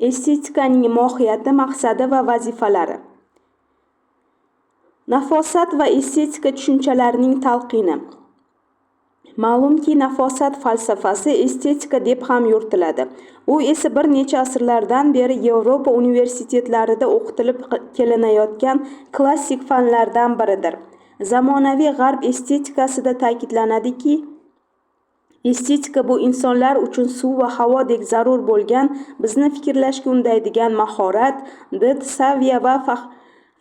Estetikaning mohiyati, maqsadi va vazifalari. Nafosat va estetika tushunchalarining talqini. Ma'lumki, nafosat falsafasi estetika deb ham yuritiladi. U esa bir necha asrlardan beri Yevropa universitetlarida o'qitilib kelinayotgan klassik fanlardan biridir. Zamonaviy g'arb estetikasida ta'kidlanadiki, estetika bu insonlar uchun suv va havodek zarur bo'lgan, bizni fikrlashga undaydigan mahorat, did, saviya va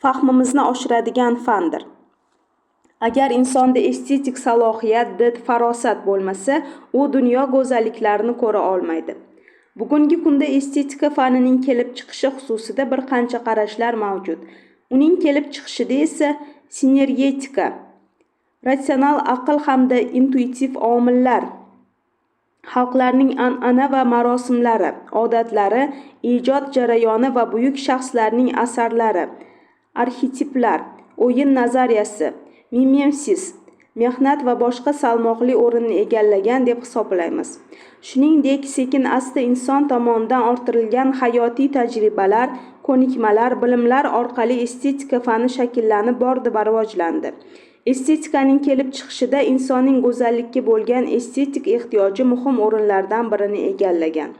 fahmimizni oshiradigan fandir. Agar insonda estetik salohiyat, did, farosat bo'lmasa, u dunyo go'zalliklarini ko'ra olmaydi. Bugungi kunda estetika fanining kelib chiqishi xususida bir qancha qarashlar mavjud. Uning kelib chiqishida esa sinergetika, ratsional aql hamda intuitiv omillar, xalqlarning an'ana va marosimlari, odatlari, ijod jarayoni va buyuk shaxslarning asarlari, arxetiplar, o'yin nazariyasi, mimesis, mehnat va boshqa salmoqli o'rinni egallagan deb hisoblaymiz. Shuningdek, sekin-asta inson tomonidan orttirilgan hayotiy tajribalar, ko'nikmalar, bilimlar orqali estetika fani shakllanib bordi va rivojlandi. Estetikaning kelib chiqishida insonning go'zallikka bo'lgan estetik ehtiyoji muhim o'rinlardan birini egallagan.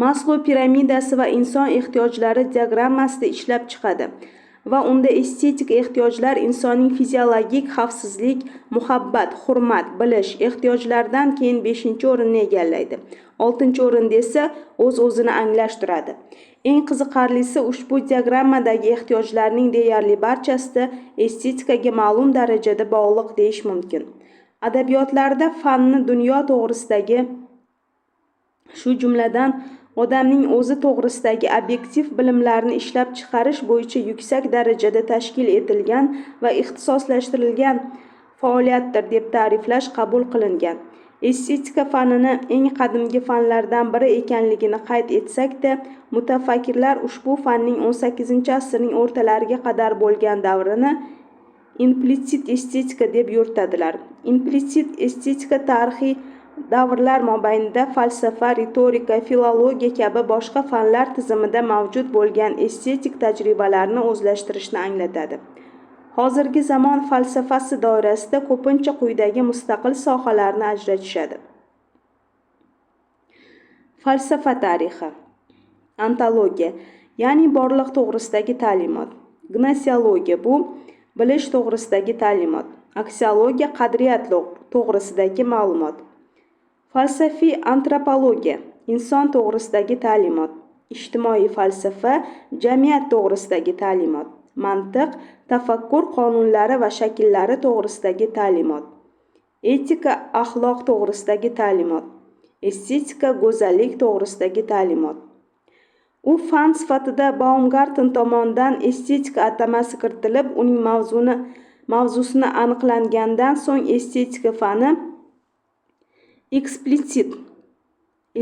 Maslow piramidasi va inson ehtiyojlari diagrammasida ishlab chiqadi va unda estetik ehtiyojlar insonning fiziologik xavfsizlik, muhabbat, hurmat, bilish ehtiyojlaridan keyin 5-o'rinni egallaydi. 6-o'rinda esa o'z-o'zini anglash turadi. Eng qiziqarlisi, ushbu diagrammadagi ehtiyojlarning deyarli barchasida estetikaga ma'lum darajada bog'liq deyish mumkin. Adabiyotlarda fanni dunyo to'g'risidagi, shu jumladan odamning o'zi to'g'risidagi obyektiv bilimlarni ishlab chiqarish bo'yicha yuksak darajada tashkil etilgan va ixtisoslashtirilgan faoliyatdir deb ta'riflash qabul qilingan. Estetika fanini eng qadimgi fanlardan biri ekanligini qayd etsak-da, mutafakkirlar ushbu fanning 18-asrning o'rtalariga qadar bo'lgan davrini implissit estetika deb yuritadilar. Implissit estetika tarixiy davrlar mobaynida falsafa, ritorika, filologiya kabi boshqa fanlar tizimida mavjud bo'lgan estetik tajribalarni o'zlashtirishni anglatadi. Hozirgi zamon falsafasi doirasida ko'pincha quyidagi mustaqil sohalarni ajratishadi. Falsafa tarixi. Ontologiya, ya'ni borliq to'g'risidagi ta'limot. Gnoseologiya bu bilish to'g'risidagi ta'limot. Aksiologiya qadriyat to'g'risidagi ma'lumot. Falsafiy antropologiya inson to'g'risidagi ta'limot. Ijtimoiy falsafa jamiyat to'g'risidagi ta'limot. Mantiq, tafakkur qonunlari va shakllari to'g'risidagi ta'limot. Etika, axloq to'g'risidagi ta'limot. Estetika, go'zallik to'g'risidagi ta'limot. U fan sifatida Baumgarten tomonidan estetika atamasi kiritilib, uning mavzusini aniqlangandan so'ng estetika fani eksplissit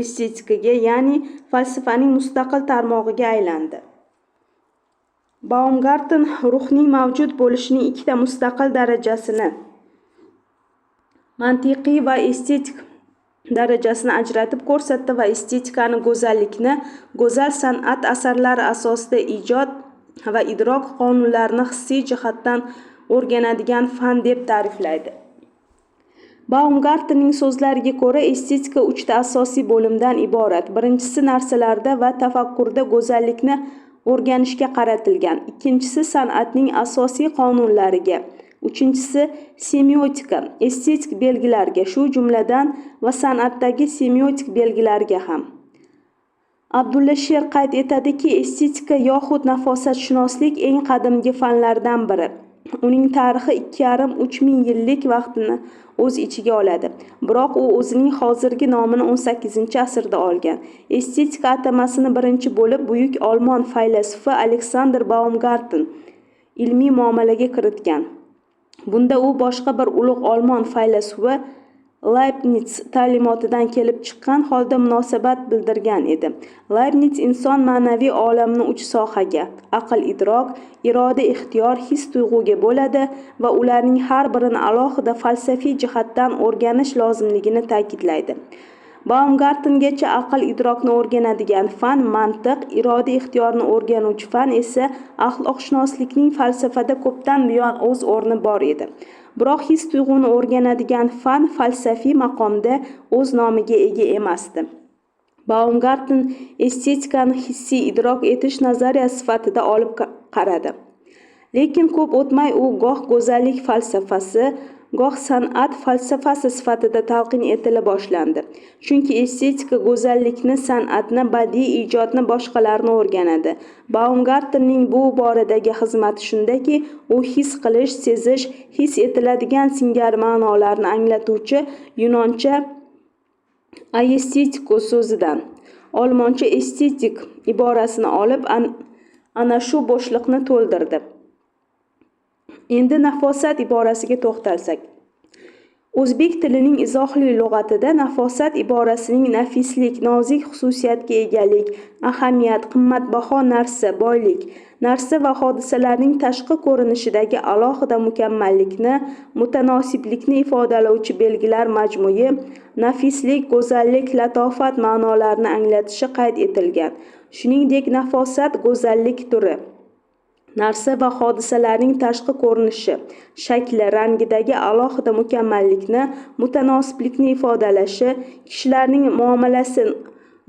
estetikaga, ya'ni falsafaning mustaqil tarmog'iga aylandi. Baumgarten ruhning mavjud bo'lishining ikkita mustaqil darajasini, mantiqiy va estetik darajasini ajratib ko'rsatdi va estetikani go'zallikni go'zal san'at asarlari asosida ijod va idrok qonunlarini hissiy jihatdan o'rganadigan fan deb ta'riflaydi. Baumgartenning so'zlariga ko'ra, estetika 3 ta asosiy bo'limdan iborat. Birinchisi narsalarda va tafakkurda go'zallikni o'rganishga qaratilgan. Ikkinchisi san'atning asosiy qonunlariga. Uchinchisi semiotika, estetik belgilarga, shu jumladan va san'atdagi semiotik belgilarga ham. Abdulla Sher qayd etadiki, estetika yoxud nafosatshunoslik eng qadimgi fanlardan biri. Uning tarixi 2,5–3 ming yillik vaqtni o'z ichiga oladi. Biroq u o'zining hozirgi nomini 18-asrda olgan. Estetika atamasini birinchi bo'lib buyuk olmon faylasufi Alexander Baumgarten ilmiy muomalaga kiritgan. Bunda u boshqa bir ulug' olmon faylasufi Leibniz ta'limotidan kelib chiqqan holda munosabat bildirgan edi. Leibniz inson ma'naviy olamni 3 sohaga, aql, idrok, iroda, ixtiyor, his-tuyg'uga bo'ladi va ularning har birini alohida falsafiy jihatdan o'rganish lozimligini ta'kidlaydi. Baumgartengacha aql idrokni o'rganadigan fan mantiq, iroda ixtiyorni o'rganuvchi fan esa axloqshunoslikning falsafada ko'pdan buyon o'z o'rni bor edi. Biroq his tuyg'uni o'rganadigan fan falsafiy maqomda o'z nomiga ega emasdi. Baumgarten estetikani hissiy idrok etish nazariyasi sifatida olib qaradi. Lekin ko'p o'tmay u goh go'zallik falsafasi, goh san'at falsafasi sifatida talqin etila boshlandi. Chunki estetika go'zallikni, san'atni, badiiy ijodni, boshqalarni o'rganadi. Baumgartenning bu boradagi xizmati shundaki, u his qilish, sezish, his etiladigan singari ma'nolarni anglatuvchi yunoncha aestetiko so'zidan olmoncha estetik iborasini olib ana shu bo'shliqni to'ldirdi. Endi nafosat iborasiga to'xtalsak. O'zbek tilining izohli lug'atida nafosat iborasining nafislik, nozik xususiyatga egalik, ahamiyat, qimmatbaho narsa, boylik, narsa va hodisalarning tashqi ko'rinishidagi alohida mukammallikni, mutanosiblikni ifodalovchi belgilar majmui, nafislik, go'zallik, latofat ma'nolarini anglatishi qayd etilgan. Shuningdek, nafosat go'zallik turi, narsa va hodisalarning tashqi ko'rinishi, shakli, rangidagi alohida mukammallikni, mutanosiblikni ifodalashi, kishilarning muomalasi,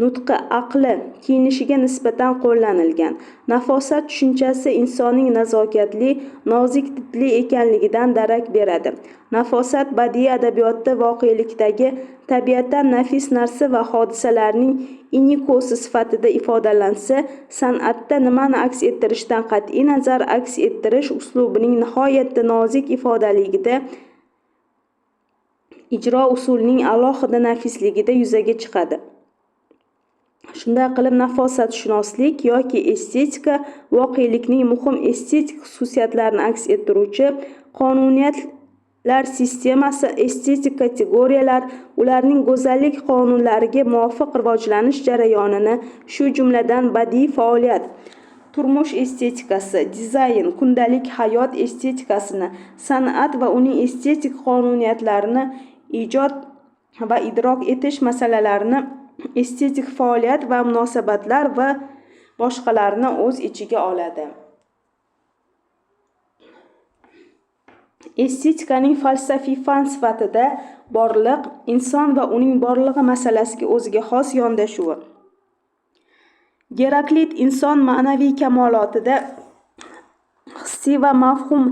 nutqi, aqli, kiyinishiga nisbatan qo'llanilgan. Nafosat tushunchasi insonning nazokatli, nozik didli ekanligidan darak beradi. Nafosat badiiy adabiyotda voqelikdagi tabiatdan nafis narsa va hodisalarning inikosi sifatida ifodalansa, san'atda nimani aks ettirishdan qat'iy nazar aks ettirish uslubining nihoyatda nozik ifodaligida, ijro usulining alohida nafisligida yuzaga chiqadi. Shunday qilib, nafosatshunoslik yoki estetika voqelikning muhim estetik xususiyatlarini aks ettiruvchi qonuniyatlar sistemasi, estetik kategoriyalar, ularning go'zallik qonunlariga muvofiq rivojlanish jarayonini, shu jumladan badiiy faoliyat, turmush estetikasi, dizayn, kundalik hayot estetikasini, san'at va uning estetik qonuniyatlarini, ijod va idrok etish masalalarini, estetik faoliyat va munosabatlar va boshqalarni o'z ichiga oladi. Estetikaning falsafiy fan sifatida borliq, inson va uning borlig'i masalasiga o'ziga xos yondashuvi. Geraklit inson ma'naviy kamolotida hissiy va mafhum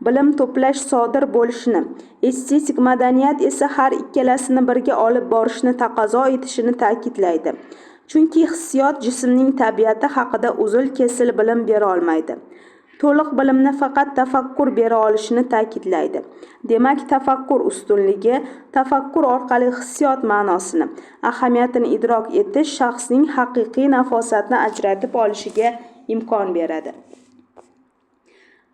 bilim to'plash sodir bo'lishini, estetik madaniyat esa har ikkalasini birga olib borishni taqozo etishini ta'kidlaydi. Chunki hissiyot jismning tabiati haqida uzil-kesil bilim bera olmaydi. To'liq bilimni faqat tafakkur bera olishini ta'kidlaydi. Demak, tafakkur ustunligi, tafakkur orqali hissiyot ma'nosini, ahamiyatini idrok etish shaxsning haqiqiy nafosatni ajratib olishiga imkon beradi.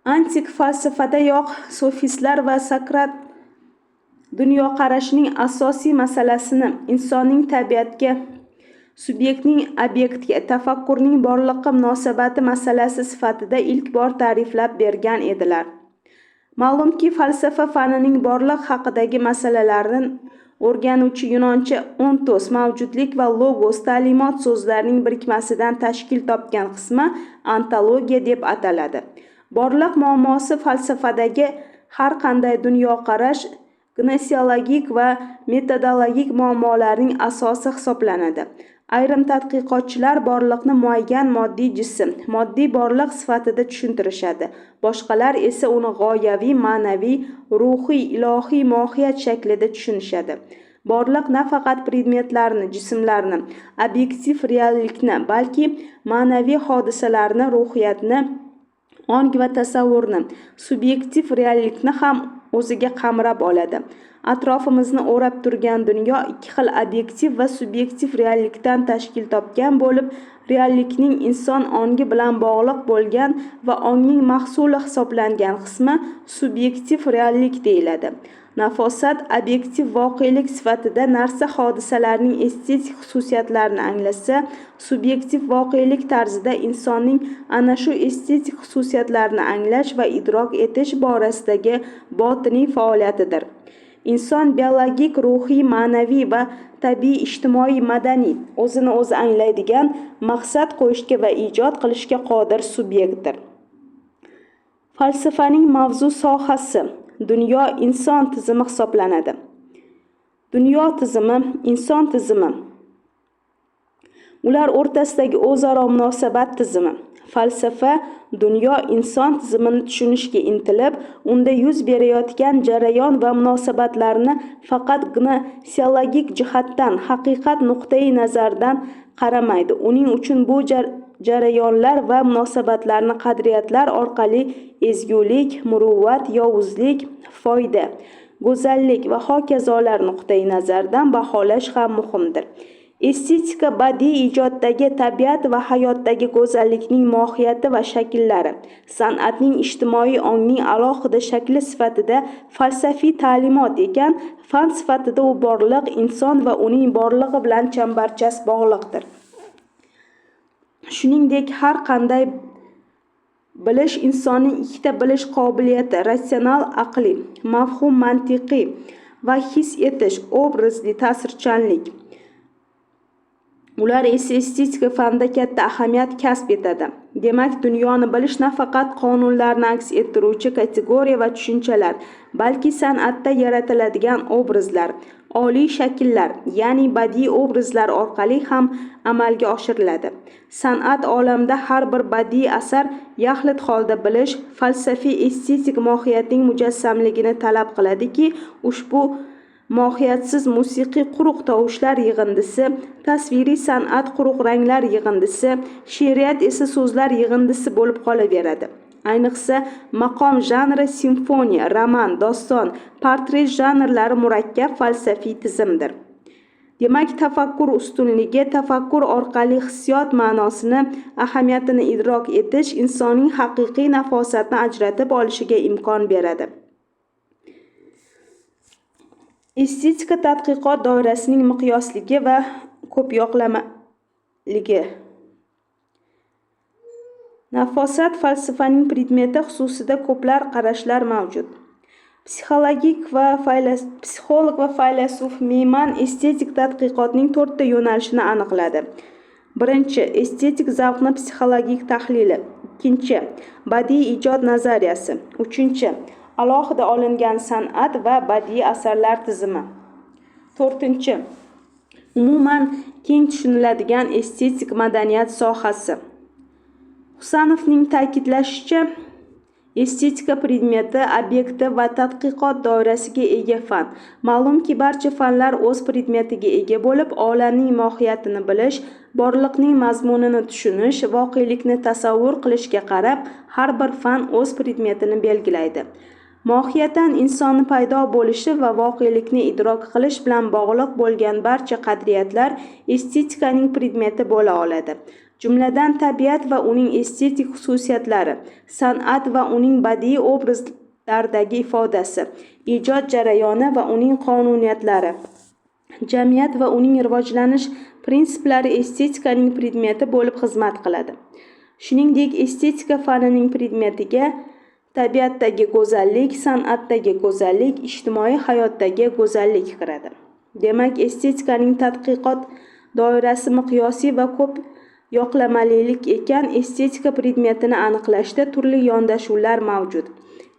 Antik falsafadayoq sofistlar va Sokrat dunyoqarashining asosiy masalasini insonning tabiatga, subyektning obyektga, tafakkurning borliqqa munosabati masalasi sifatida ilk bor ta'riflab bergan edilar. Ma'lumki, falsafa fanining borliq haqidagi masalalarni o'rganuvchi yunoncha ontos, mavjudlik va logos, ta'limot so'zlarining birikmasidan tashkil topgan qismi ontologiya deb ataladi. Borliq muammosi falsafadagi har qanday dunyoqarash, gnosiologik va metodologik muammolarning asosi hisoblanadi. Ayrim tadqiqotchilar borliqni muayyan moddiy jism, moddiy borliq sifatida tushuntirishadi. Boshqalar esa uni g'oyaviy, ma'naviy, ruhiy, ilohiy mohiyat shaklida tushunishadi. Borliq nafaqat predmetlarni, jismlarni, obyektiv reallikni, balki ma'naviy hodisalarni, ruhiyatni, ong va tasavvurni, subyektiv reallikni ham o'ziga qamrab oladi. Atrofimizni o'rab turgan dunyo ikki xil obyektiv va subyektiv reallikdan tashkil topgan bo'lib, reallikning inson ongi bilan bog'liq bo'lgan va ongning mahsuli hisoblangan qismi subyektiv reallik deyiladi. Nafosat obyektiv voqelik sifatida narsa hodisalarning estetik xususiyatlarini anglasa, subyektiv voqelik tarzida insonning ana shu estetik xususiyatlarini anglash va idrok etish borasidagi botiniy faoliyatidir. Inson biologik, ruhiy, ma'naviy va tabiiy, ijtimoiy, madaniy, o'zini o'zi anglaydigan, maqsad qo'yishga va ijod qilishga qodir subyektdir. Falsafaning mavzu sohasi dunyo inson tizimi hisoblanadi. Dunyo tizimi, inson tizimi, ular o'rtasidagi o'zaro munosabat tizimi. Falsafa dunyo inson tizimini tushunishga intilib, unda yuz berayotgan jarayon va munosabatlarni faqat gnoseologik jihatdan, haqiqat nuqtai nazaridan qaramaydi. Uning uchun bu jarayonlar va munosabatlarni qadriyatlar orqali ezgulik, muruvvat, yovuzlik, foyda, go'zallik va hokazolar nuqtai nazaridan baholash ham muhimdir. Estetika badiiy ijoddagi tabiat va hayotdagi go'zallikning mohiyati va shakllari, san'atning ijtimoiy ongning alohida shakli sifatida falsafiy ta'limot ekan, fan sifatida u borliq, inson va uning borlig'i bilan chambarchas bog'liqdir. Shuningdek, har qanday bilish insonning ikkita bilish qobiliyati, ratsional aqliy, mafhum mantiqiy va his etish, obrazli ta'sirchanlik. Ular esa estetika fanida katta ahamiyat kasb etadi. Demak, dunyoni bilish nafaqat qonunlarni aks ettiruvchi kategoriya va tushunchalar, balki san'atda yaratiladigan obrazlar, oliy shakllar, ya'ni badiiy obrazlar orqali ham amalga oshiriladi. San'at olamida har bir badiiy asar yaxlit holda bilish, falsafiy estetik mohiyatning mujassamligini talab qiladiki, ushbu mohiyatsiz musiqiy quruq tovushlar yig'indisi, tasviriy san'at quruq ranglar yig'indisi, she'riyat esa so'zlar yig'indisi bo'lib qolaveradi. Ayniqsa, maqom janri, simfoniya, roman, doston, portret janrlari murakkab falsafiy tizimdir. Demak, tafakkur ustunligi, tafakkur orqali hissiyot ma'nosini, ahamiyatini idrok etish insonning haqiqiy nafosatni ajratib olishiga imkon beradi. Estetika tadqiqot doirasining miqyosligi va ko'pyoqlamaligi. Nafosat falsafaning predmeti xususida ko'plar qarashlar mavjud. Psixolog va faylasuf Meyman estetik tadqiqotning 4 ta yo'nalishini aniqladi. Birinchi, estetik zavqni psixologik tahlili. Ikkinchi, badiiy ijod nazariyasi. Uchinchi, alohida olingan san'at va badiiy asarlar tizimi. To'rtinchi, umuman keng tushuniladigan estetik madaniyat sohasi. Husanovning ta'kidlashicha, estetika predmeti, obyekti va tadqiqot doirasiga ega fan. Ma'lumki, barcha fanlar o'z predmetiga ega bo'lib, olamning mohiyatini bilish, borliqning mazmunini tushunish, voqelikni tasavvur qilishga qarab, har bir fan o'z predmetini belgilaydi. Mohiyatan insonni paydo bo'lishi va voqelikni idrok qilish bilan bog'liq bo'lgan barcha qadriyatlar estetikaning predmeti bo'la oladi. Jumladan, tabiat va uning estetik xususiyatlari, san'at va uning badiiy obrazlardagi ifodasi, ijod jarayoni va uning qonuniyatlari, jamiyat va uning rivojlanish prinsiplari estetikaning predmeti bo'lib xizmat qiladi. Shuningdek, estetika fanining predmetiga tabiatdagi go'zallik, san'atdagi go'zallik, ijtimoiy hayotdagi go'zallik kiradi. Demak, estetikaning tadqiqot doirasi miqyosiy va ko'p yoqlamalilik ekan, estetika predmetini aniqlashda turli yondashuvlar mavjud.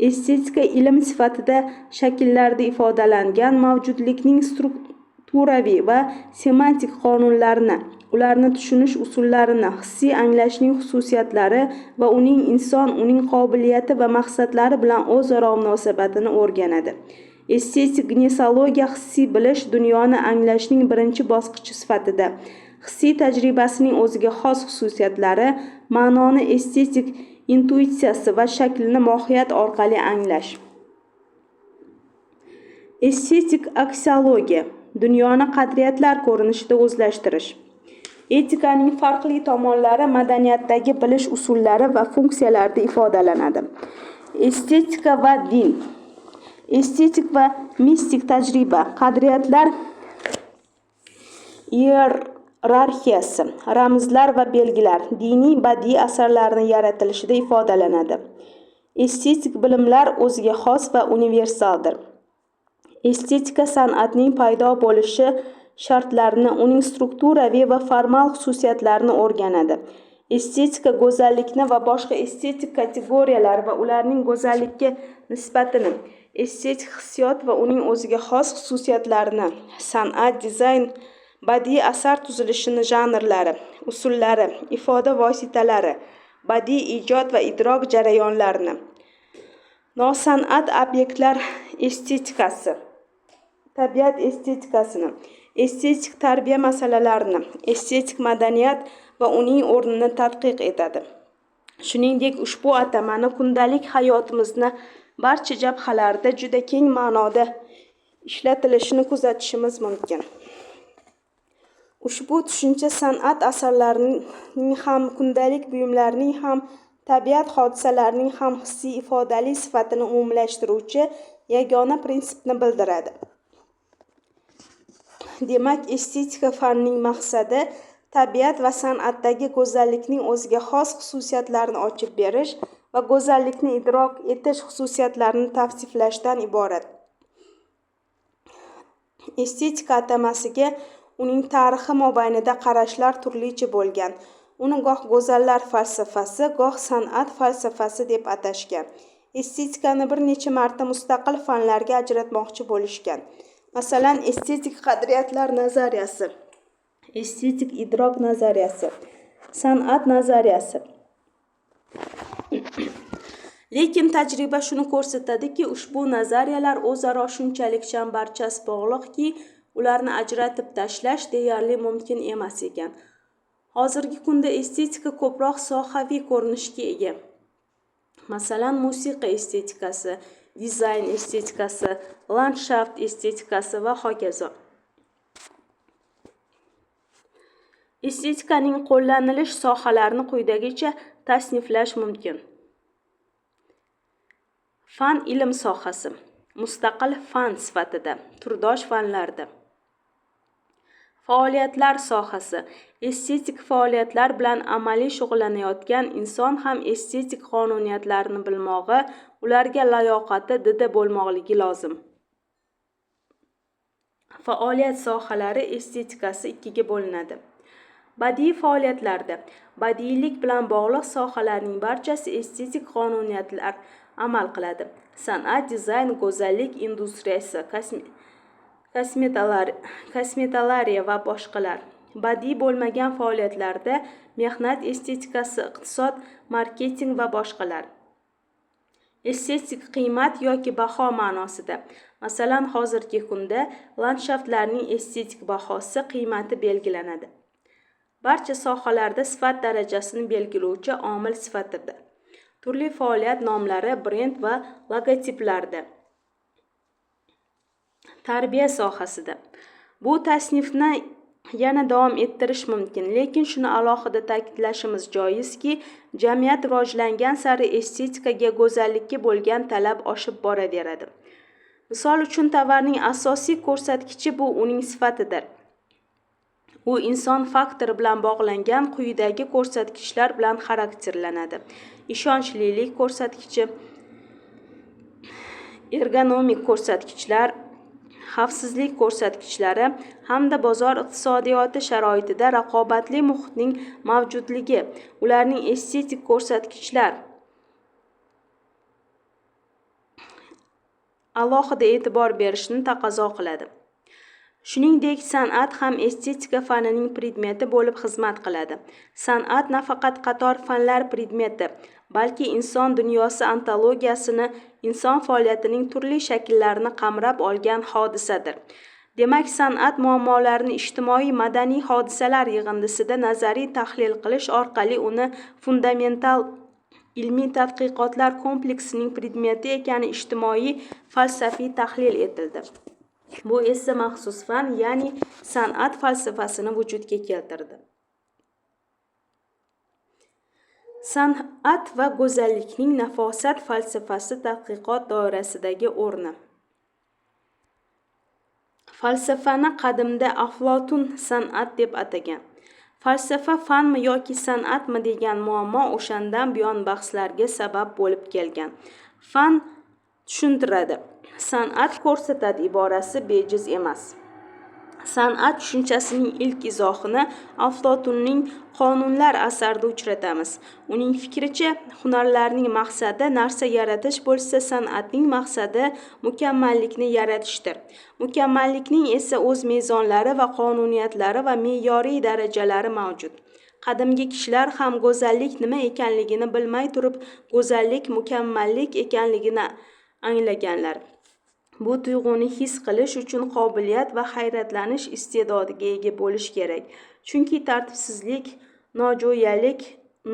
Estetika ilm sifatida shakllarda ifodalangan mavjudlikning strukturaviy va semantik qonunlarini, ularni tushunish usullarini, hissiy anglashning xususiyatlari va uning inson, uning qobiliyati va maqsadlari bilan o'zaro munosabatini o'rganadi. Estetik gnoseologiya hissiy bilish, dunyoni anglashning birinchi bosqichi sifatida hissiy tajribasining o'ziga xos xususiyatlari, ma'noni estetik intuitsiyasi va shaklni mohiyat orqali anglash. Estetik aksiologiya, dunyoni qadriyatlar ko'rinishida o'zlashtirish. Etikaning farqli tomonlari madaniyatdagi bilish usullari va funksiyalarida ifodalanadi. Estetika va din. Estetik va mistik tajriba, qadriyatlar iyerarxiyasi, ramzlar va belgilar, diniy badiiy asarlarning yaratilishida ifodalanadi. Estetik bilimlar o'ziga xos va universaldir. Estetika san'atning paydo bo'lishi shartlarini, uning strukturaviy va formal xususiyatlarini o'rganadi. Estetika go'zallikni va boshqa estetik kategoriyalar va ularning go'zallikka nisbatini, estetik hissiyot va uning o'ziga xos xususiyatlarini, san'at, dizayn, badiiy asar tuzilishini janrlari, usullari, ifoda vositalari, badiiy ijod va idrok jarayonlarini, nosan'at obyektlar estetikasi, tabiat estetikasini, estetik tarbiya masalalarini, estetik madaniyat va uning o'rnini tadqiq etadi. Shuningdek, ushbu atamani kundalik hayotimizni barcha jabhalarida juda keng ma'noda ishlatilishini kuzatishimiz mumkin. Ushbu tushuncha san'at asarlarining ham, kundalik buyumlarning ham, tabiat hodisalarining ham hissiy ifodali sifatini umumlashtiruvchi yagona prinsipni bildiradi. Demak, estetika fanining maqsadi tabiat va san'atdagi go'zallikning o'ziga xos xususiyatlarini ochib berish va go'zallikni idrok etish xususiyatlarini tavsiflashdan iborat. Estetika atamasiga uning tarixi mobaynida qarashlar turlicha bo'lgan. Uni goh go'zallar falsafasi, goh san'at falsafasi deb atashgan. Estetikani bir necha marta mustaqil fanlarga ajratmoqchi bo'lishgan. Masalan, estetik qadriyatlar nazariyasi, estetik idrok nazariyasi, san'at nazariyasi. Lekin tajriba shuni ko'rsatadiki, ushbu nazariyalar o'zaro shunchalik chambarchas bog'liqki, ularni ajratib tashlash deyarli mumkin emas ekan. Hozirgi kunda estetika ko'proq sohaviy ko'rinishga ega. Masalan, musiqa estetikasi, dizayn estetikasi, landshaft estetikasi va hokazo. Estetikaning qo'llanilish sohalarini quyidagicha tasniflash mumkin. Fan ilm sohasi, mustaqil fan sifatida, turdosh fanlarda. Faoliyatlar sohasi, estetik faoliyatlar bilan amaliy shug'ullanayotgan inson ham estetik qonuniyatlarini bilmog'i, ularga layoqati didi bo'lmoqligi lozim. Faoliyat sohalari estetikasi ikkiga bo'linadi. Badiiy faoliyatlarda badiiylik bilan bog'liq sohalarning barchasi estetik qonuniyatlar amal qiladi. San'at, dizayn, go'zallik industriyasi, kosmetolariya va boshqalar. Badiiy bo'lmagan faoliyatlarda mehnat estetikasi, iqtisod, marketing va boshqalar. Estetik qiymat yoki baho ma'nosida. Masalan, hozirgi kunda landshaftlarning estetik bahosi, qiymati belgilanadi. Barcha sohalarda sifat darajasini belgilovchi omil sifatida. Turli faoliyat nomlari, brend va logotiplarda. Tarbiya sohasida. Bu tasnifni yana davom ettirish mumkin, lekin shuni alohida ta'kidlashimiz joizki, jamiyat rivojlangan sari estetikaga, go'zallikka bo'lgan talab oshib boraveradi. Misol uchun, tovarning asosiy ko'rsatkichi bu uning sifatidir. U inson faktori bilan bog'langan quyidagi ko'rsatkichlar bilan xarakterlanadi. Ishonchlilik ko'rsatkichi, ergonomik ko'rsatkichlar, xavfsizlik ko'rsatkichlari hamda bozor iqtisodiyoti sharoitida raqobatli muhitning mavjudligi, ularning estetik ko'rsatkichlar alohida e'tibor berishni taqozo qiladi. Shuningdek, san'at ham estetika fanining predmeti bo'lib xizmat qiladi. San'at nafaqat qator fanlar predmeti, balki inson dunyosi antologiyasini, inson faoliyatining turli shakllarini qamrab olgan hodisadir. Demak, san'at muammolarini ijtimoiy madaniy hodisalar yig'indisida nazariy tahlil qilish orqali uni fundamental ilmiy tadqiqotlar kompleksining predmeti ekani ijtimoiy falsafiy tahlil etildi. Bu esa maxsus fan, ya'ni san'at falsafasini vujudga keltirdi. San'at va go'zallikning nafosat falsafasi tadqiqot doirasidagi o'rni. Falsafani qadimda Aflotun san'at deb atagan. Falsafa fanmi yoki san'atmi degan muammo o'shandan buyon bahslarga sabab bo'lib kelgan. Fan tushuntiradi. San'at ko'rsatadi iborasi bejiz emas. San'at tushunchasining ilk izohini Aflotunning Qonunlar asarida uchratamiz. Uning fikricha, hunarlarning maqsadi narsa yaratish bo'lsa, san'atning maqsadi mukammallikni yaratishdir. Mukammallikning esa o'z mezonlari va qonuniyatlari va me'yoriy darajalari mavjud. Qadimgi kishilar ham go'zallik nima ekanligini bilmay turib, go'zallik mukammallik ekanligini anglaganlar. Bu tuyg'uni his qilish uchun qobiliyat va hayratlanish iste'dodiga ega bo'lish kerak. Chunki tartibsizlik, nojo'yalik,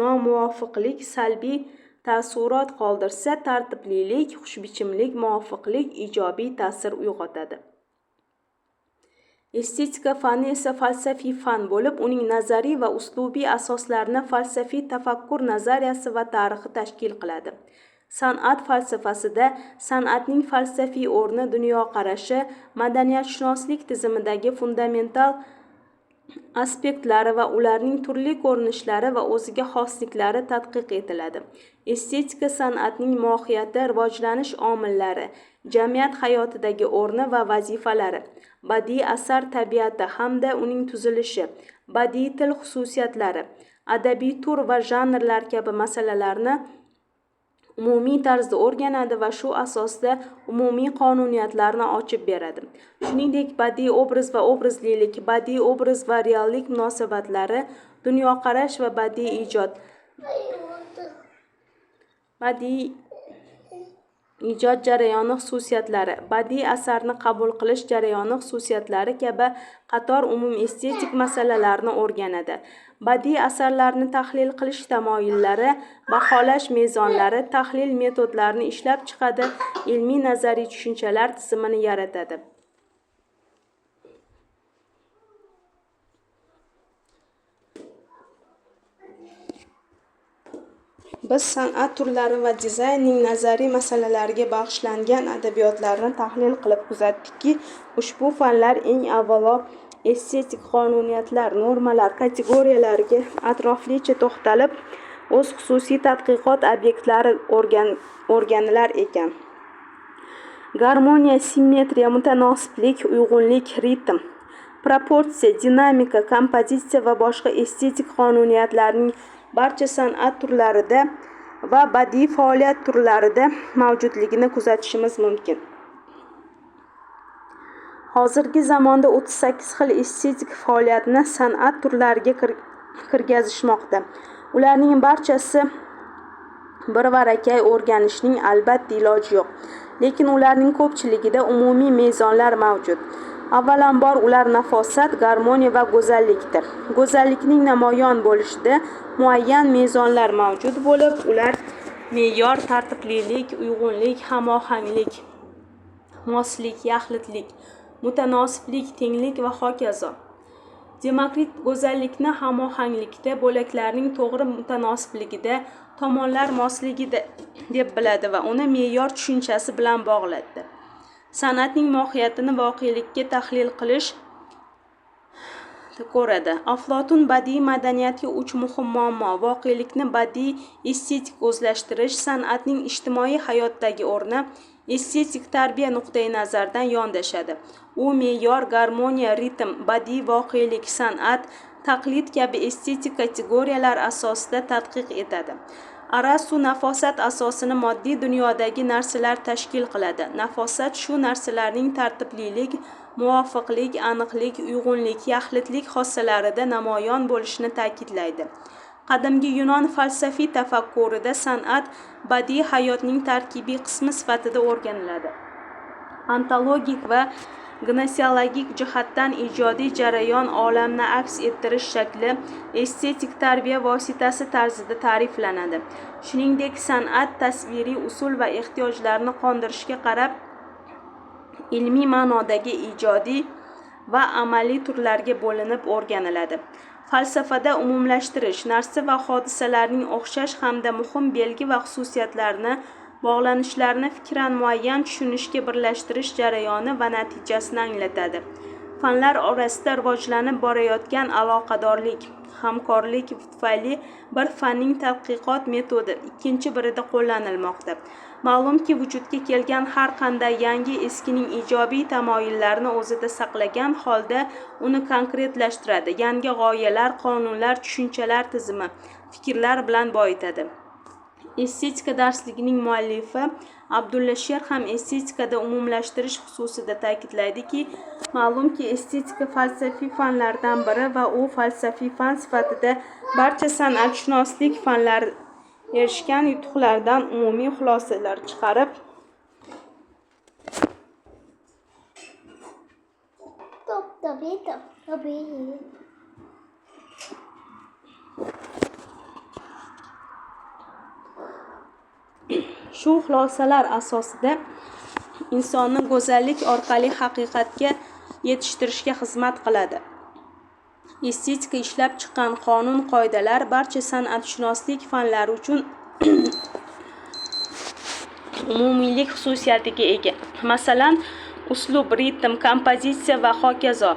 nomuvofiqlik salbiy taassurot qoldirsa, tartiblilik, xushbichimlik, muvofiqlik ijobiy ta'sir uyg'otadi. Estetika fani esa falsafiy fan bo'lib, uning nazariy va uslubiy asoslarini falsafiy tafakkur nazariyasi va tarixi tashkil qiladi. San'at falsafasida san'atning falsafiy o'rni, dunyoqarashi, madaniyatshunoslik tizimidagi fundamental aspektlari va ularning turli ko'rinishlari va o'ziga xosliklari tadqiq etiladi. Estetika san'atning mohiyati, rivojlanish omillari, jamiyat hayotidagi o'rni va vazifalari, badiiy asar tabiati hamda uning tuzilishi, badiiy til xususiyatlari, adabiy tur va janrlar kabi masalalarni umumiy tarzda o'rganadi va shu asosda umumiy qonuniyatlarni ochib beradi. Shuningdek, badiiy obraz va obrazlilik, badiiy obraz va reallik munosabatlari, dunyoqarash va badiiy ijod jarayoni xususiyatlari, badiiy asarni qabul qilish jarayoni xususiyatlari kabi qator umumiy estetik masalalarni o'rganadi. Badiiy asarlarni tahlil qilish tamoyillari, baholash mezonlari, tahlil metodlarini ishlab chiqadi, ilmiy nazariy tushunchalar tizimini yaratadi. Biz san'at turlari va dizaynning nazariy masalalariga bag'ishlangan adabiyotlarni tahlil qilib kuzatdikki, ushbu fanlar eng avvalo estetik qonuniyatlar, normalar, kategoriyalariga atroflicha to'xtalib, o'z xususiy tadqiqot obyektlari o'rganilar ekan. Garmoniya, simmetriya, mutanosiblik, uyg'unlik, ritm, proporsiya, dinamika, kompozitsiya va boshqa estetik qonuniyatlarning barcha san'at turlarida va badiiy faoliyat turlarida mavjudligini kuzatishimiz mumkin. Hozirgi zamonda 38 xil estetik faoliyatni san'at turlariga kirgizishmoqda. Ularning barchasi birvarakay o'rganishning albatta iloji yo'q, lekin ularning ko'pchiligida umumiy mezonlar mavjud. Avvalambor ular nafosat, garmoniya va go'zallikdir. Go'zallikning namoyon bo'lishida muayyan mezonlar mavjud bo'lib, ular me'yor, tartiblilik, uyg'unlik, hamohanglik, moslik, yaxlitlik, mutanosiblik, tenglik va hokazo. Demokrit go'zallikni hamohanglikda, bo'laklarning to'g'ri mutanosibligida, tomonlar mosligida deb biladi va uni me'yor tushunchasi bilan bog'ladi. San'atning mohiyatini voqelikka tahlil qilish ko'radi. Aflotun badiiy madaniyatga 3 muhim muammo: voqelikni badiiy estetik o'zlashtirish, san'atning ijtimoiy hayotdagi o'rni, estetik tarbiya nuqtai nazaridan yondashadi. U me'yor, garmoniya, ritm, badiiy voqelik, san'at, taqlid kabi estetik kategoriyalar asosida tadqiq etadi. Arastu nafosat asosini moddiy dunyodagi narsalar tashkil qiladi. Nafosat shu narsalarning tartiblilik, muvofiqlik, aniqlik, uyg'unlik, yaxlitlik xossalarida namoyon bo'lishini ta'kidlaydi. Qadimgi Yunon falsafiy tafakkurida san'at badiiy hayotning tarkibiy qismi sifatida o'rganiladi. Ontologik va gnosiologik jihatdan ijodiy jarayon olamni aks ettirish shakli estetik tarbiya vositasi tarzida ta'riflanadi. Shuningdek, san'at tasviriy usul va ehtiyojlarni qondirishga qarab ilmiy ma'nodagi ijodiy va amaliy turlarga bo'linib o'rganiladi. Falsafada umumlashtirish, narsa va hodisalarning o'xshash hamda muhim belgi va xususiyatlarini, bog'lanishlarini fikran muayyan tushunishga birlashtirish jarayoni va natijasini anglatadi. fanlar orasida rivojlanib borayotgan aloqadorlik, hamkorlik tufayli bir fanning tadqiqot metodi ikkinchi birida qo'llanilmoqda. Ma'lumki, vujudga kelgan har qanday yangi eskining ijobiy tamoyillarini o'zida saqlagan holda uni konkretlashtiradi, yangi g'oyalar, qonunlar, tushunchalar tizimi, fikrlar bilan boyitadi. Estetika darsligining muallifi Abdulla Sher ham estetikada umumlashtirish xususida ta'kidlaydiki, ma'lumki, estetika falsafiy fanlardan biri va u falsafiy fan sifatida barcha san'atshunoslik fanlari erishgan yutuqlardan umumiy xulosalar chiqarib, shu xulosalar asosida insonni go'zallik orqali haqiqatga yetishtirishga xizmat qiladi. Estetika ishlab chiqqan qonun qoidalar barcha san'atshunoslik fanlari uchun umumiylik xususiyatiga ega. Masalan, uslub, ritm, kompozitsiya va hokazo.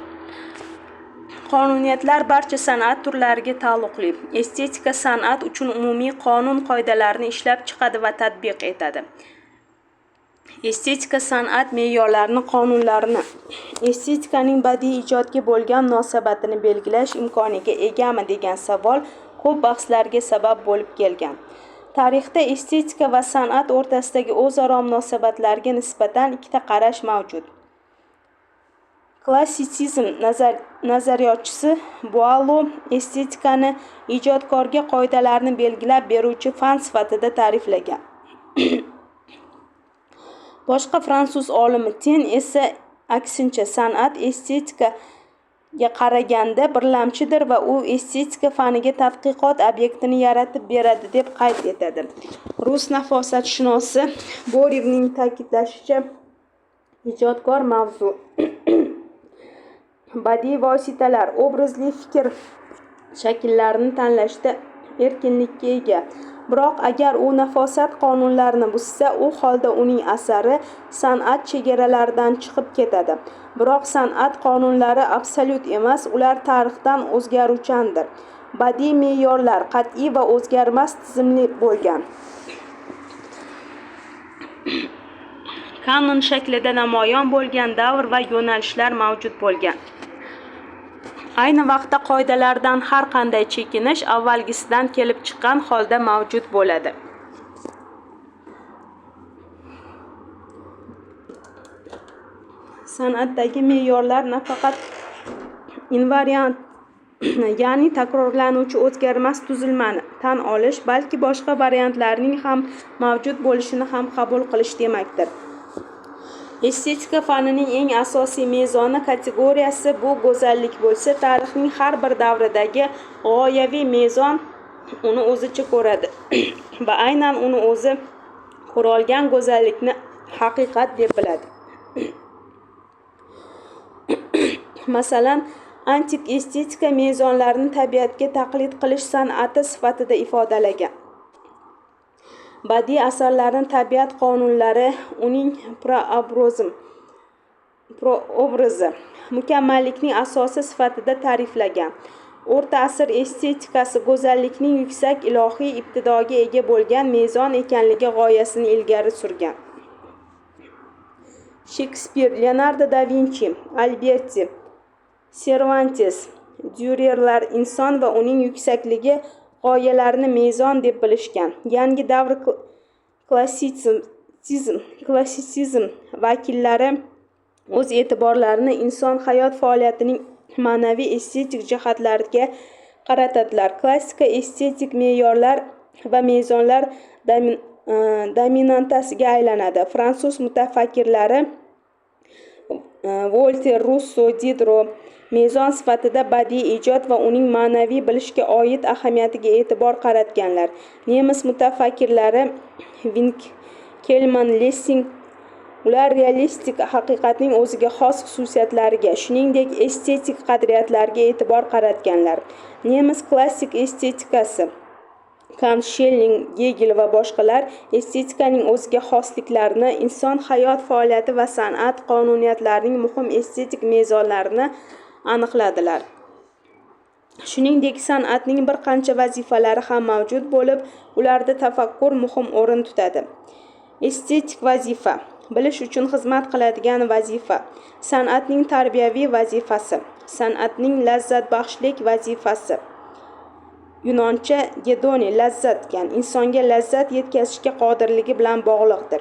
Qonuniyatlar barcha san'at turlariga taalluqli. Estetika san'at uchun umumiy qonun qoidalarini ishlab chiqadi va tatbiq etadi. Estetika san'at me'yorlarini, qonunlarini, estetikaning badiiy ijodga bo'lgan munosabatini belgilash imkoniga egami degan savol ko'p bahslarga sabab bo'lib kelgan. Tarixda estetika va san'at o'rtasidagi o'zaro munosabatlarga nisbatan ikkita qarash mavjud. Klassitsizm nazariyotchisi Boalo estetikani ijodkorga qoidalarni belgilab beruvchi fan sifatida ta'riflagan. Boshqa fransuz olimi Ten esa aksincha san'at estetikaga qaraganda birlamchidir va u estetika faniga tadqiqot obyektini yaratib beradi deb qayd etadi. Rus nafosatshunosi Borevning ta'kidlashicha, ijodkor mavzu, badiiy vositalar, obrazli fikr shakllarini tanlashda erkinlikka ega. Biroq agar u nafosat qonunlarini buzsa, u holda uning asari san'at chegaralaridan chiqib ketadi. Biroq san'at qonunlari absolyut emas, ular tarixdan o'zgaruvchandir. Badiiy me'yorlar qat'iy va o'zgarmas tizimli bo'lgan. Kanon shaklida namoyon bo'lgan davr va yo'nalishlar mavjud bo'lgan. Ayni vaqtda qoidalardan har qanday chekinish avvalgisidan kelib chiqqan holda mavjud bo'ladi. San'atdagi me'yorlar nafaqat invariant, ya'ni takrorlanuvchi o'zgarmas tuzilmani tan olish, balki boshqa variantlarning ham mavjud bo'lishini ham qabul qilish demakdir. Estetika fanining eng asosiy mezoni kategoriyasi bu go'zallik bo'lsa, tarixning har bir davridagi g'oyaviy mezon uni o'zicha ko'radi va aynan uni o'zi ko'rolgan go'zallikni haqiqat deb biladi. Masalan, antik estetika mezonlarini tabiatga taqlid qilish san'ati sifatida ifodalagan. Badiiy asarlarni tabiat qonunlari, uning proobrazi, mukammallikning asosi sifatida ta'riflagan. O'rta asr estetikasi go'zallikning yuksak ilohiy ibtidoga ega bo'lgan mezon ekanligi g'oyasini ilgari surgan. Shekspir, Leonardo da Vinci, Alberti, Cervantes, Dürerlar inson va uning yuksakligi g'oyalarini mezon deb bilishgan. Yangi davr klassitsizm vakillari o'z e'tiborlarini inson hayot faoliyatining ma'naviy estetik jihatlariga qaratadilar. Klassika estetik me'yorlar va mezonlar dominantasiga aylanadi. Fransuz mutafakkirlari Voltaire, Rousseau, Diderot mezon sifatida badiiy ijod va uning ma'naviy bilishga oid ahamiyatiga e'tibor qaratganlar. Nemis mutafakkirlari Kelman, Lessing ular realistik haqiqatning o'ziga xos xususiyatlariga, shuningdek estetik qadriyatlarga e'tibor qaratganlar. Nemis klassik estetikasi Kant, Shelling, Gegel va boshqalar estetikaning o'ziga xosliklarini, inson hayot faoliyati va san'at qonuniyatlarining muhim estetik mezonlarini aniqladilar. Shuningdek, san'atning bir qancha vazifalari ham mavjud bo'lib, ularda tafakkur muhim o'rin tutadi. Estetik vazifa – bilish uchun xizmat qiladigan vazifa. San'atning tarbiyaviy vazifasi, san'atning lazzatbaxshlik vazifasi. Yunoncha gedoni lazzat degan insonga lazzat yetkazishga qodirligi bilan bog'liqdir.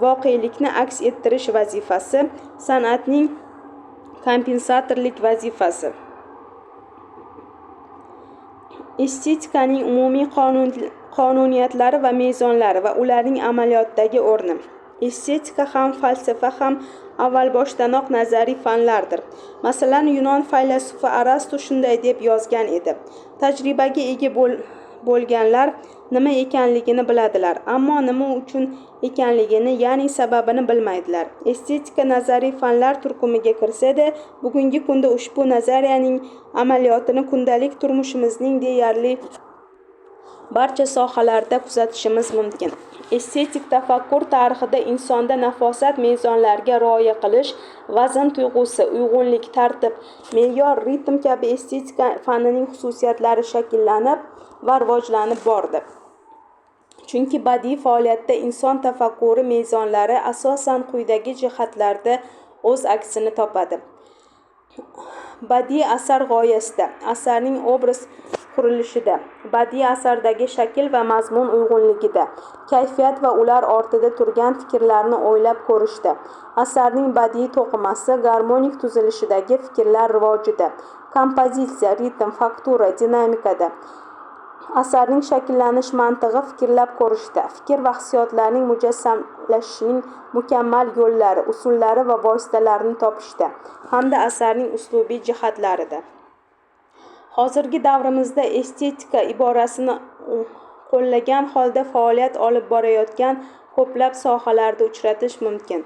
Voqelikni aks ettirish vazifasi, san'atning kompensatorlik vazifasi. Estetikaning umumiy qonuniyatlari va mezonlari va ularning amaliyotdagi o'rni. Estetika ham falsafa ham avval boshdanoq nazariy fanlardir. Masalan, Yunon faylasufi Arastu shunday deb yozgan edi: tajribaga ega bo'lganlar nima ekanligini biladilar, ammo nima uchun ekanligini, ya'ni sababini bilmaydilar. Estetika nazariy fanlar turkumiga kirsa-da, bugungi kunda ushbu nazariyaning amaliyotini kundalik turmushimizning deyarli barcha sohalarida kuzatishimiz mumkin. Estetik tafakkur tarixida insonda nafosat mezonlariga rioya qilish, vazn tuyg'usi, uyg'unlik, tartib, me'yor, ritm kabi estetika fanining xususiyatlari shakllanib va rivojlanib bordi. Chunki badiiy faoliyatda inson tafakkuri mezonlari asosan quyidagi jihatlarda o'z aksini topadi. Badiiy asar g'oyasida, asarning obraz qurilishida, badiiy asardagi shakl va mazmun uyg'unligida, kayfiyat va ular ortida turgan fikrlarni o'ylab ko'rishda, asarning badiiy to'qimasi, garmonik tuzilishidagi fikrlar rivojida, kompozitsiya, ritm, faktura, dinamikada, asarning shakllanish mantig'i fikrlab ko'rishda, fikr va hissiyotlarning mujassamlashishining mukammal yo'llari, usullari va vositalarini topishda, hamda asarning uslubiy jihatlarida. Hozirgi davrimizda estetika iborasini qo'llagan holda faoliyat olib borayotgan ko'plab sohalarda uchratish mumkin.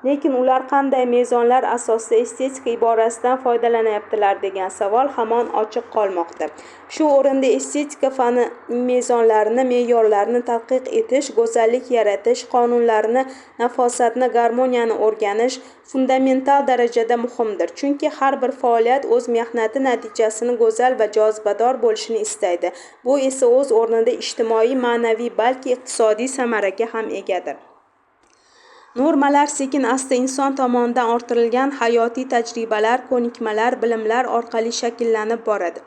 Lekin ular qanday mezonlar asosida estetika iborasidan foydalanyaptilar degan savol hamon ochiq qolmoqda. Shu o'rinda estetika fanining mezonlarini, me'yorlarini tadqiq etish, go'zallik yaratish, qonunlarini, nafosatni, garmoniyani o'rganish fundamental darajada muhimdir. Chunki har bir faoliyat o'z mehnati natijasini go'zal va jozibador bo'lishini istaydi. Bu esa o'z o'rnida ijtimoiy, ma'naviy, balki iqtisodiy samaraga ham egadir. Normalar sekin-asta inson tomonidan orttirilgan hayotiy tajribalar, ko'nikmalar, bilimlar orqali shakllanib boradi.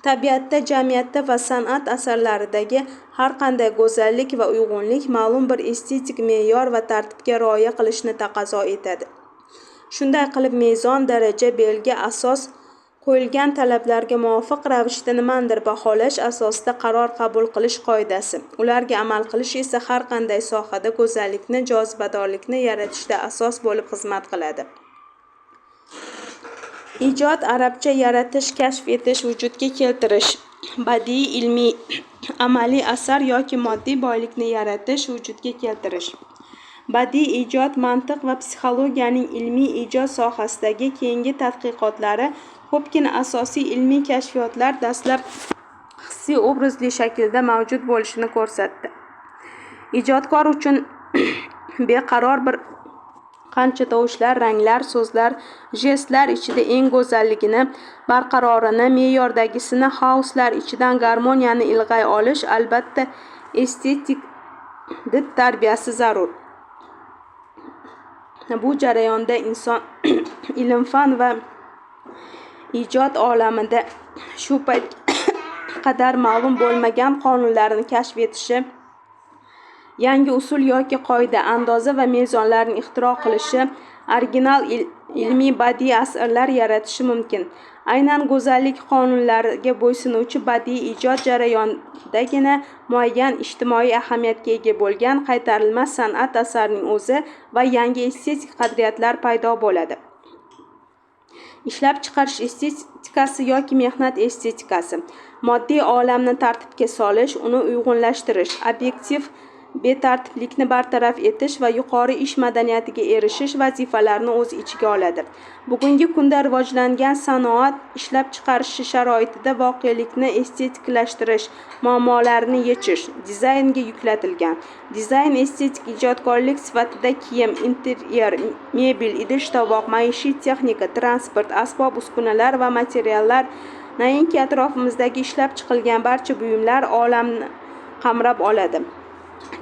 Tabiatda, jamiyatda va san'at asarlaridagi har qanday go'zallik va uyg'unlik ma'lum bir estetik me'yor va tartibga rioya qilishni taqozo etadi. Shunday qilib, mezon, daraja, belgi, asos qo'yilgan talablarga muvofiq ravishda nimanidir baholash asosida qaror qabul qilish qoidasi. Ularga amal qilish esa har qanday sohada go'zallikni, jozibadorlikni yaratishda asos bo'lib xizmat qiladi. Ijod arabcha yaratish, kashf etish, vujudga keltirish. Badiiy, ilmiy, amaliy asar yoki moddiy boylikni yaratish, vujudga keltirish. Badiiy ijod mantiq va psixologiyaning ilmiy ijod sohasidagi keyingi tadqiqotlari ko'pgina asosiy ilmiy kashfiyotlar dastlab hissiy obrazli shaklda mavjud bo'lishini ko'rsatdi. Ijodkor uchun beqaror bir qancha tovushlar, ranglar, so'zlar, jestlar ichida eng go'zalligini, barqarorini, me'yordagisini, hauslar ichidan garmoniyani ilg'ay olish, albatta estetik did tarbiyasi zarur. Bu jarayonda inson ilm-fan va ijod olamida shu paytga qadar ma'lum bo'lmagan qonunlarni kashf etishi, yangi usul yoki qoida, andoza va mezonlarni ixtiro qilishi, original ilmiy badiiy asarlar yaratishi mumkin. Aynan go'zallik qonunlariga bo'ysunuvchi badiiy ijod jarayonidagina muayyan ijtimoiy ahamiyatga ega bo'lgan qaytarilmas san'at asarining o'zi va yangi estetik qadriyatlar paydo bo'ladi. Ishlab chiqarish estetikasi yoki mehnat estetikasi. Moddiy olamni tartibga solish, uni uyg'unlashtirish, obyektiv betartiblikni bartaraf etish va yuqori ish madaniyatiga erishish vazifalarini o'z ichiga oladi. Bugungi kunda rivojlangan sanoat ishlab chiqarish sharoitida voqelikni estetiklashtirish, muammolarini yechish dizaynga yuklatilgan. Dizayn estetik ijodkorlik sifatida kiyim, interyer, mebel, idish-tovoq, maishiy texnika, transport, asbob-uskunalar va materiallar, nainki atrofimizdagi ishlab chiqilgan barcha buyumlar olamni qamrab oladi.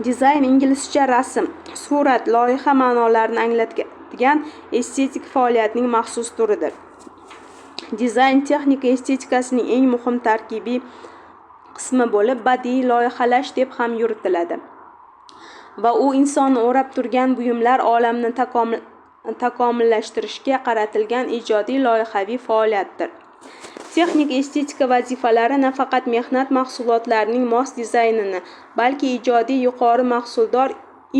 Dizayn inglizcha rasm, surat, loyiha ma'nolarini anglatadigan estetik faoliyatning maxsus turidir. Dizayn texnika estetikasining eng muhim tarkibiy qismi bo'lib, badiiy loyihalash deb ham yuritiladi va u insonni o'rab turgan buyumlar olamini takomillashtirishga qaratilgan ijodiy loyihaviy faoliyatdir. Texnik estetika vazifalari nafaqat mehnat mahsulotlarining mos dizaynini, balki ijodiy yuqori mahsuldor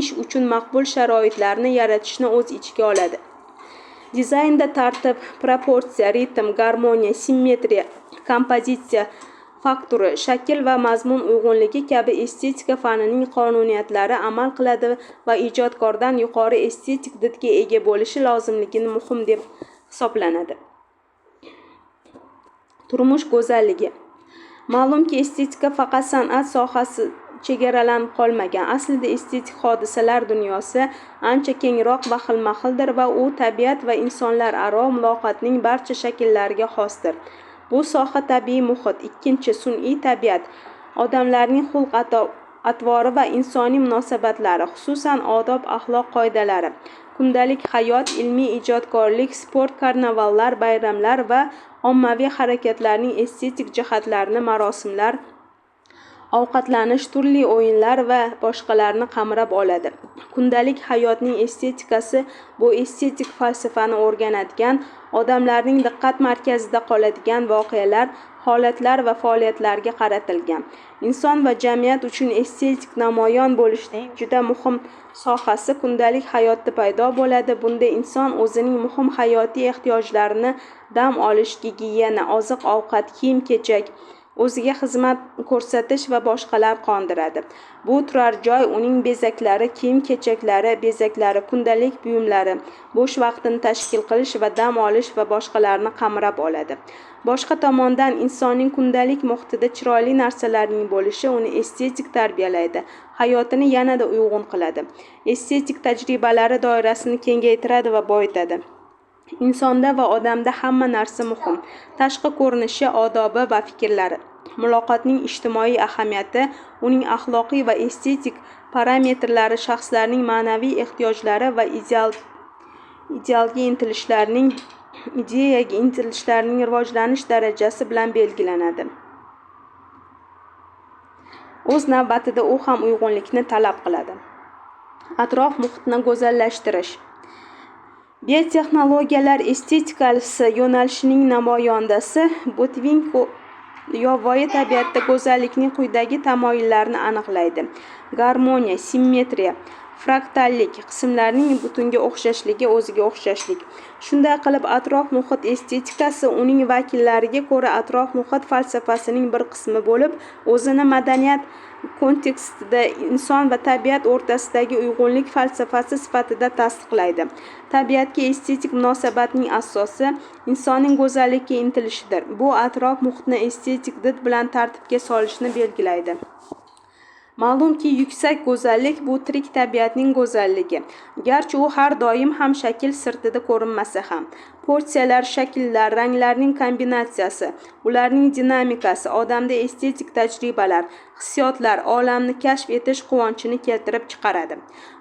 ish uchun maqbul sharoitlarni yaratishni o'z ichiga oladi. Dizaynda tartib, proporsiya, ritm, garmoniya, simmetriya, kompozitsiya, faktura, shakl va mazmun uyg'unligi kabi estetika fanining qonuniyatlari amal qiladi va ijodkordan yuqori estetik didga ega bo'lishi lozimligi muhim deb hisoblanadi. Turmush go'zalligi. Ma'lumki, estetika faqat san'at sohasi chegaralanib qolmagan. Aslida estetik hodisalar dunyosi ancha kengroq va xilma-xildir va u tabiat va insonlar aro muloqotning barcha shakllariga xosdir. Bu soha tabiiy muhit, ikkinchi sun'iy tabiat, odamlarning xulq-atvori va insoniy munosabatlari, xususan odob-axloq qoidalari, kundalik hayot, ilmiy ijodkorlik, sport, karnavallar, bayramlar va ommaviy harakatlarning estetik jihatlarini, marosimlar, ovqatlanish, turli o'yinlar va boshqalarni qamrab oladi. Kundalik hayotning estetikasi bu estetik falsafani o'rganadigan, odamlarning diqqat markazida qoladigan voqealar, holatlar va faoliyatlarga qaratilgan. Inson va jamiyat uchun estetik namoyon bo'lishining juda muhim sohasi kundalik hayotda paydo bo'ladi. Bunda inson o'zining muhim hayotiy ehtiyojlarini dam olish, gigiyena, oziq-ovqat, kiyim-kechak, o'ziga xizmat ko'rsatish va boshqalar qondiradi. Bu turar joy, uning bezaklari, kiyim-kechaklari, bezaklari, kundalik buyumlari, bo'sh vaqtini tashkil qilish va dam olish va boshqalarni qamrab oladi. Boshqa tomondan insonning kundalik muhitida chiroyli narsalarning bo'lishi uni estetik tarbiyalaydi, hayotini yanada uyg'un qiladi. Estetik tajribalari doirasini kengaytiradi va boyitadi. Insonda va odamda hamma narsa muhim. Tashqi ko'rinishi, odobi va fikrlari. Muloqotning ijtimoiy ahamiyati, uning axloqiy va estetik parametrlari shaxslarning ma'naviy ehtiyojlari va ideyaga intilishlarining rivojlanish darajasi bilan belgilanadi. O'z navbatida u ham uyg'unlikni talab qiladi. Atrof muhitni go'zallashtirish. Biotexnologiyalar estetikasi yo'nalishining namoyandasi Botvinnik yovvoyi tabiatda go'zallikning quyidagi tamoyillarini aniqlaydi. Garmoniya, simmetriya, fraktallik, qismlarning butunga o'xshashligi, o'ziga o'xshashlik. Shunday qilib, atrof muhit estetikasi uning vakillariga ko'ra atrof muhit falsafasining bir qismi bo'lib, o'zini madaniyat kontekstida inson va tabiat o'rtasidagi uyg'unlik falsafasi sifatida tasdiqlaydi. Tabiatga estetik munosabatning asosi insonning go'zallikka intilishidir. Bu atrof muhitni estetik did bilan tartibga solishni belgilaydi. Ma'lumki, yuksak go'zallik bu tirik tabiatning go'zalligi. Garchi u har doim ham shakl sirtida ko'rinmasa ham. Porsiyalar, shakllar, ranglarning kombinatsiyasi, ularning dinamikasi odamda estetik tajribalar, hissiyotlar, olamni kashf etish quvonchini keltirib chiqaradi.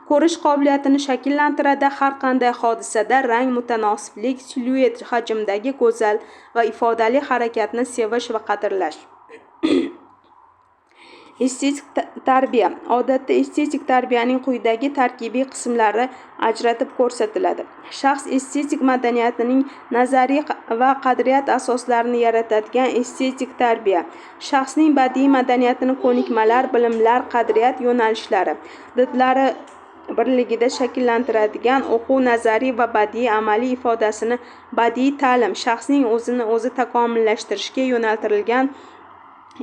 Ko'rish qobiliyatini shakllantiradi. Har qanday hodisada rang, mutanosiblik, siluet, hajmdagi go'zal va ifodali harakatni sevish va qadrlash. Estetik tarbiya. Odatda estetik tarbiyaning quyidagi tarkibiy qismlari ajratib ko'rsatiladi. Shaxs estetik madaniyatining nazariy va qadriyat asoslarini yaratadigan estetik tarbiya. Shaxsning badiiy madaniyatini ko'nikmalar, bilimlar, qadriyat yo'nalishlari, didlari birligida shakllantiradigan o'quv nazariy va badiiy amaliy ifodasini badiiy ta'lim, shaxsning o'zini o'zi takomillashtirishga yo'naltirilgan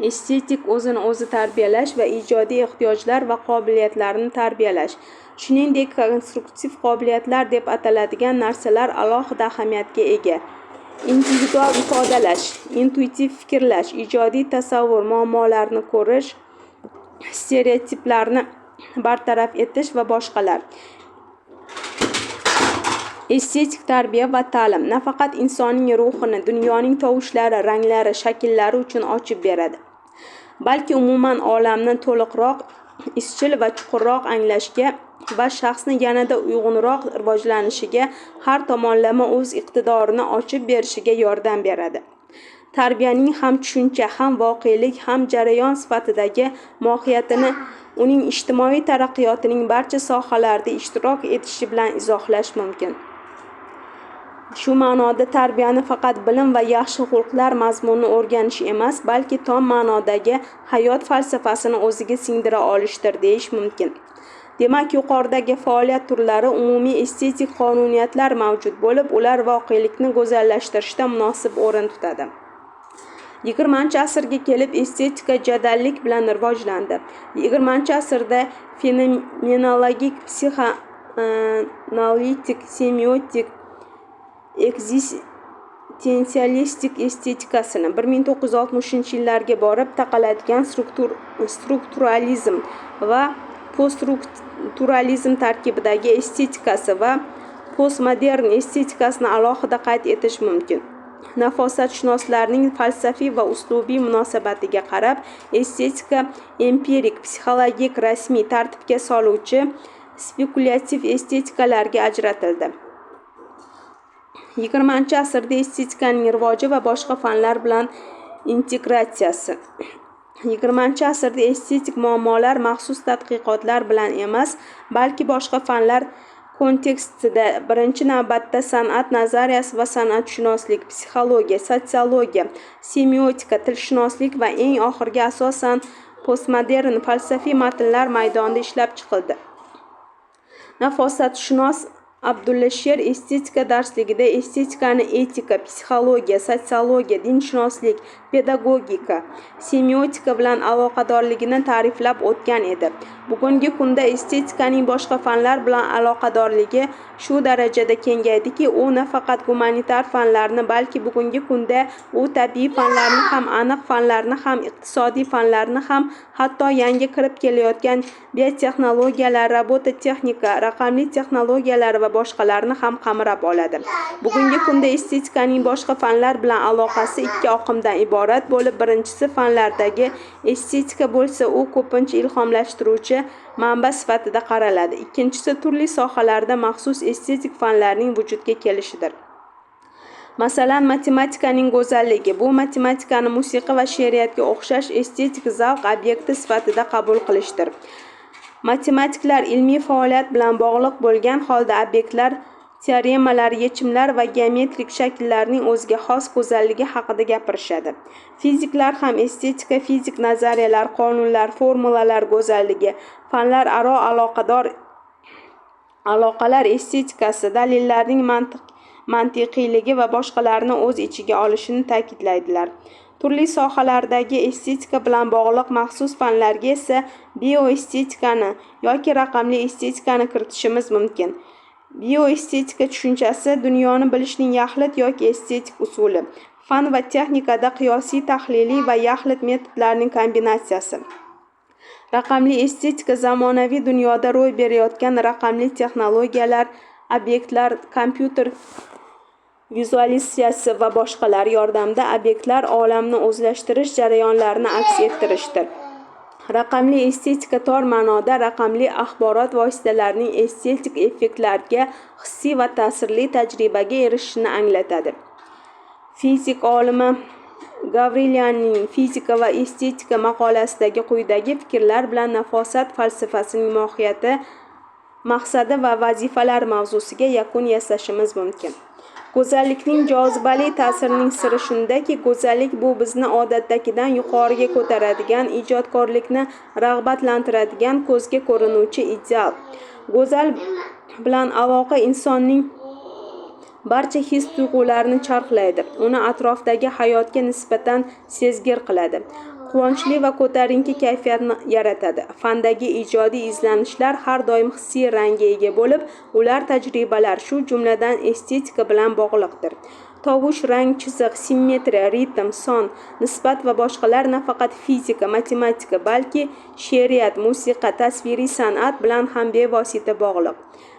estetik o'zini o'zi tarbiyalash va ijodiy ehtiyojlar va qobiliyatlarni tarbiyalash, shuningdek konstruktiv qobiliyatlar deb ataladigan narsalar alohida ahamiyatga ega. Individual ifodalash, intuitiv fikrlash, ijodiy tasavvur, muammolarni ko'rish, stereotiplarni bartaraf etish va boshqalar. Estetik tarbiya va ta'lim nafaqat insonning ruhini, dunyoning tovushlari, ranglari, shakllari uchun ochib beradi, balki umuman olamni to'liqroq, izchil va chuqurroq anglashga va shaxsni yanada uyg'unroq rivojlanishiga, har tomonlama o'z iqtidorini ochib berishiga yordam beradi. Tarbiyaning ham tushuncha, ham voqelik, ham jarayon sifatidagi mohiyatini uning ijtimoiy taraqqiyotining barcha sohalarida ishtirok etishi bilan izohlash mumkin. Shu ma'noda tarbiyani faqat bilim va yaxshi xulqlar mazmunini o'rganish emas, balki tom ma'nodagi hayot falsafasini o'ziga singdira olishdir deyish mumkin. Demak, yuqoridagi faoliyat turlari umumiy estetik qonuniyatlar mavjud bo'lib, ular voqelikni go'zallashtirishda munosib o'rin tutadi. 20-asrga kelib estetika jadallik bilan rivojlandi. 20-asrda fenomenologik, psixoanalitik, semiotik, ekzistensialistik estetikasini 1960-yillarga borib taqaladigan strukturalizm va poststrukturalizm tarkibidagi estetikasi va postmodern estetikasini alohida qayd etish mumkin. Nafosatshunoslarning falsafiy va uslubiy munosabatiga qarab, estetika empirik, psixologik, rasmiy, tartibga soluvchi, spekulyativ estetikalarga ajratildi. 20-asrda estetikaning rivoji va boshqa fanlar bilan integratsiyasi. 20-asrda estetik muammolar maxsus tadqiqotlar bilan emas, balki boshqa fanlar kontekstida, birinchi navbatda san'at nazariyasi va san'atshunoslik, psixologiya, sotsiologiya, semiotika, tilshunoslik va eng oxirgi asosan postmodern falsafiy matnlar maydonida ishlab chiqildi. Nafosatshunos Abdulla Sher estetika darsligida estetikani etika, psixologiya, sotsiologiya, dinshunoslik, pedagogika, semiotika bilan aloqadorligini ta'riflab o'tgan edi. Bugungi kunda estetikaning boshqa fanlar bilan aloqadorligi shu darajada kengaydiki, u nafaqat gumanitar fanlarni, balki bugungi kunda u tabiiy fanlarni ham, aniq fanlarni ham, iqtisodiy fanlarni ham, hatto yangi kirib kelayotgan biotexnologiyalar, robototexnika, raqamli texnologiyalar va boshqalarni ham qamrab oladi. Bugungi kunda estetikaning boshqa fanlar bilan aloqasi ikki oqimdan iborat bo'lib, birinchisi fanlardagi estetika bo'lsa, u ko'pincha ilhomlashtiruvchi manba sifatida qaraladi. Ikkinchisi turli sohalarda maxsus estetik fanlarning vujudga kelishidir. Masalan, matematikaning go'zalligi, bu matematikani musiqa va she'riyatga o'xshash estetik zavq obyekti sifatida qabul qilishdir. Matematiklar ilmiy faoliyat bilan bog'liq bo'lgan holda obyektlar, teoremalar, yechimlar va geometrik shakllarning o'ziga xos go'zalligi haqida gapirishadi. Fiziklar ham estetika, fizik nazariyalar, qonunlar, formulalar go'zalligi, fanlar aro aloqalar estetikasi, dalillarning mantiqiyligi va boshqalarni o'z ichiga olishini ta'kidlaydilar. Turli sohalardagi estetika bilan bog'liq maxsus fanlarga esa bioestetikani yoki raqamli estetikani kiritishimiz mumkin. Bioestetika tushunchasi dunyoni bilishning yaxlit yoki estetik usuli. Fan va texnikada qiyosiy, tahliliy va yaxlit metodlarning kombinatsiyasi. Raqamli estetika zamonaviy dunyoda ro'y berayotgan raqamli texnologiyalar, obyektlar, kompyuter vizualizatsiyasi va boshqalar yordamida obyektlar olamni o'zlashtirish jarayonlarini aks ettirishdir. Raqamli estetika tor ma'noda raqamli axborot vositalarining estetik effektlarga, hissiy va ta'sirli tajribaga erishishini anglatadi. Fizik olimi Gavrilyanning Fizika va estetika maqolasidagi quyidagi fikrlar bilan nafosat falsafasining mohiyati, maqsadi va vazifalar mavzusiga yakun yasashimiz mumkin. Go'zallikning jozibali ta'sirining siri shundaki, go'zallik bu bizni odatdagidan yuqoriga ko'taradigan, ijodkorlikni rag'batlantiradigan, ko'zga ko'rinuvchi ideal. Go'zal bilan aloqa insonning barcha his-tuyg'ularini charxlaydi, uni atrofdagi hayotga nisbatan sezgir qiladi. quvonchli va ko'tarinki kayfiyatni yaratadi. Fandagi ijodiy izlanishlar har doim hissiy rangga ega bo'lib, ular tajribalar, shu jumladan estetika bilan bog'liqdir. Tovush, rang, chiziq, simmetriya, ritm, son, nisbat va boshqalar nafaqat fizika, matematika, balki she'riyat, musiqa, tasviriy san'at bilan ham bevosita bog'liq.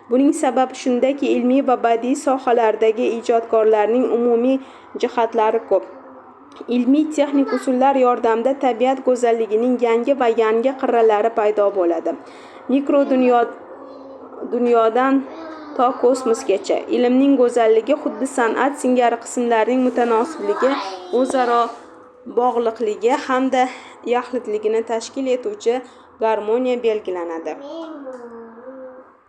Buning sababi shundaki, ilmiy va badiiy sohalardagi ijodkorlarning umumiy jihatlari ko'p. Ilmiy texnik usullar yordamida tabiat go'zalligining yangi va yangi qirralari paydo bo'ladi. Mikro dunyodan to kosmosgacha ilmning go'zalligi xuddi san'at singari qismlarning mutanosibligi, o'zaro bog'liqligi hamda yaxlitligini tashkil etuvchi garmoniya belgilanadi.